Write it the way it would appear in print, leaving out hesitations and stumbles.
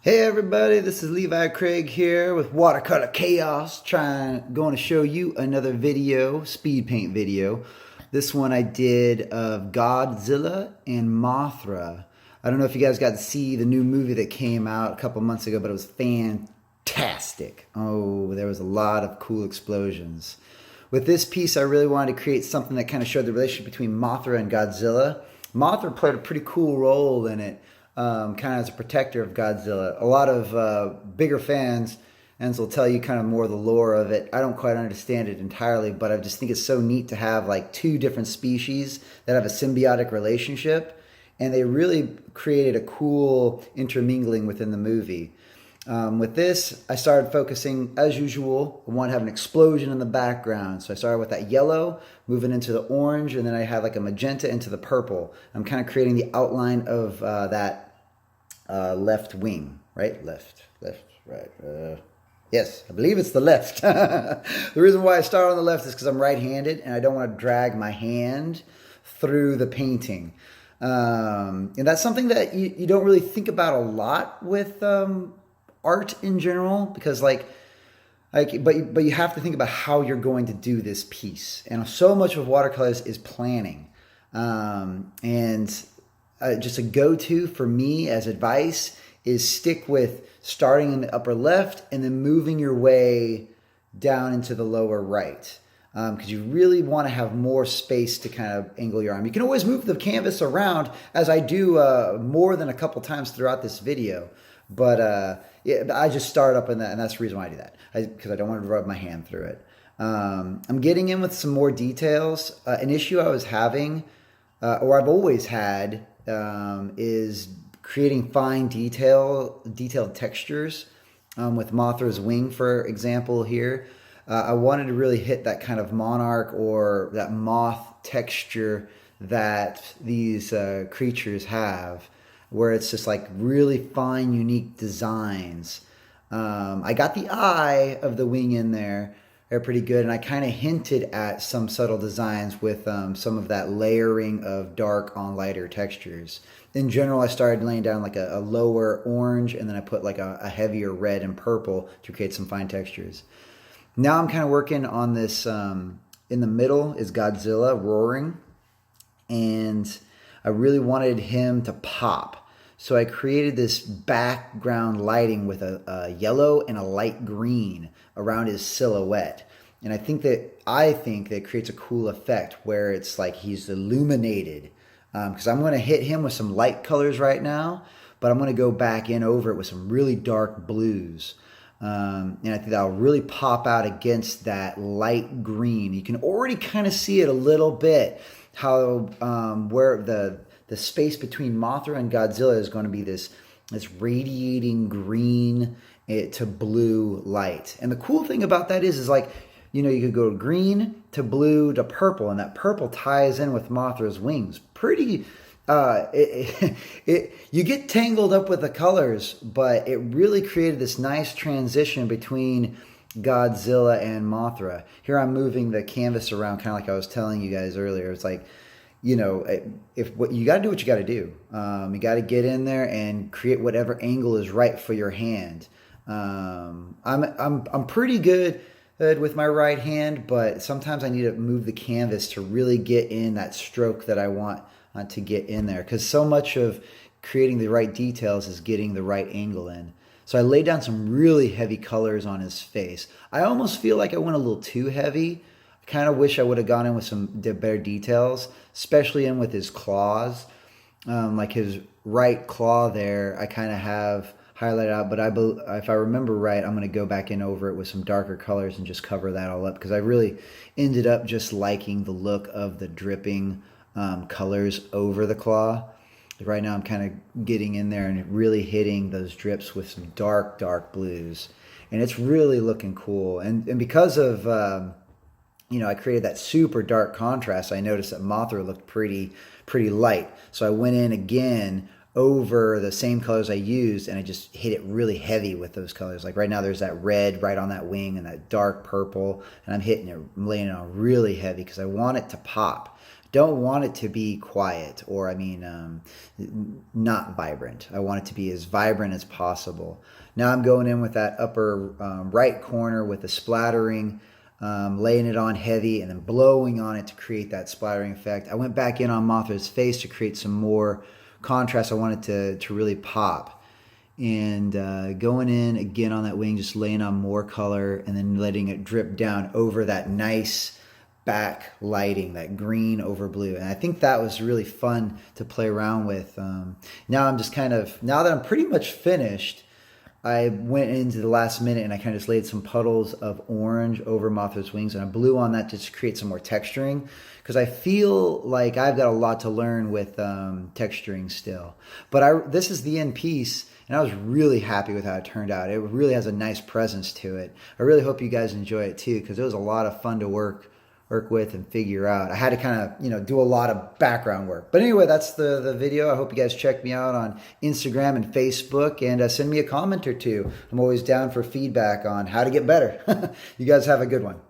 Hey everybody, this is Levi Craig here with Watercolor Chaos, going to show you another video, speed paint video. This one I did of Godzilla and Mothra. I don't know if you guys got to see the new movie that came out a couple months ago, but it was fantastic. Oh, there was a lot of cool explosions. With this piece, I really wanted to create something that kind of showed the relationship between Mothra and Godzilla. Mothra played a pretty cool role in it. Kind of as a protector of Godzilla. A lot of bigger fans will tell you kind of more of the lore of it. I don't quite understand it entirely, but I just think it's so neat to have like two different species that have a symbiotic relationship, and they really created a cool intermingling within the movie. With this, I started focusing, as usual, I want to have an explosion in the background. So I started with that yellow, moving into the orange, and then I had like a magenta into the purple. I'm kind of creating the outline of that left wing, right? Left, right. Yes, I believe it's the left. The reason why I start on the left is because I'm right-handed, and I don't want to drag my hand through the painting. And that's something that you don't really think about a lot with art in general, because but you have to think about how you're going to do this piece, and so much of watercolors is planning. Just a go-to for me as advice is stick with starting in the upper left and then moving your way down into the lower right, because you really want to have more space to kind of angle your arm. You can always move the canvas around, as I do more than a couple times throughout this video. But yeah, I just start up in that, and that's the reason why I do that, because I don't want to rub my hand through it. I'm getting in with some more details. An issue I was having, or I've always had, is creating fine detailed textures. With Mothra's wing, for example, here, I wanted to really hit that kind of monarch or that moth texture that these creatures have, where it's just like really fine, unique designs. I got the eye of the wing in there. They're pretty good, and I kind of hinted at some subtle designs with some of that layering of dark on lighter textures. In general, I started laying down like a lower orange, and then I put like a heavier red and purple to create some fine textures. Now I'm kind of working on this. In the middle is Godzilla roaring, and I really wanted him to pop. So I created this background lighting with a yellow and a light green around his silhouette. And I think that creates a cool effect where it's like he's illuminated. Because I'm going to hit him with some light colors right now, but I'm going to go back in over it with some really dark blues. And I think that'll really pop out against that light green. You can already kind of see it a little bit, how where the space between Mothra and Godzilla is going to be this radiating green to blue light. And the cool thing about that is like, you could go green to blue to purple, and that purple ties in with Mothra's wings. Pretty, you get tangled up with the colors, but it really created this nice transition between Godzilla and Mothra. Here I'm moving the canvas around, kind of like I was telling you guys earlier. It's like, if what you got to do, what you got to do. You got to get in there and create whatever angle is right for your hand. I'm pretty good with my right hand, but sometimes I need to move the canvas to really get in that stroke that I want to get in there, because so much of creating the right details is getting the right angle in. So I laid down some really heavy colors on his face. I almost feel like I went a little too heavy. I kind of wish I would have gone in with some better details, especially in with his claws. Like his right claw there, I kind of have highlighted out, but if I remember right, I'm going to go back in over it with some darker colors and just cover that all up, because I really ended up just liking the look of the dripping colors over the claw. Right now I'm kind of getting in there and really hitting those drips with some dark blues, and it's really looking cool. And because of I created that super dark contrast, I noticed that Mothra looked pretty light. So I went in again over the same colors I used, and I just hit it really heavy with those colors. Like right now there's that red right on that wing and that dark purple, and I'm laying it on really heavy because I want it to pop. don't want it to be quiet, or not vibrant. I want it to be as vibrant as possible. Now I'm going in with that upper right corner with the splattering, laying it on heavy and then blowing on it to create that splattering effect. I went back in on Mothra's face to create some more contrast. I wanted to really pop. And going in again on that wing, just laying on more color and then letting it drip down over that nice back lighting, that green over blue. And I think that was really fun to play around with. Now I'm just now that I'm pretty much finished, I went into the last minute and I kind of just laid some puddles of orange over Mothra's wings, and I blew on that to create some more texturing, because I feel like I've got a lot to learn with texturing still. But this is the end piece, and I was really happy with how it turned out. It really has a nice presence to it. I really hope you guys enjoy it too, because it was a lot of fun to work with and figure out. I had to kind of, do a lot of background work. But anyway, that's the video. I hope you guys check me out on Instagram and Facebook, and send me a comment or two. I'm always down for feedback on how to get better. You guys have a good one.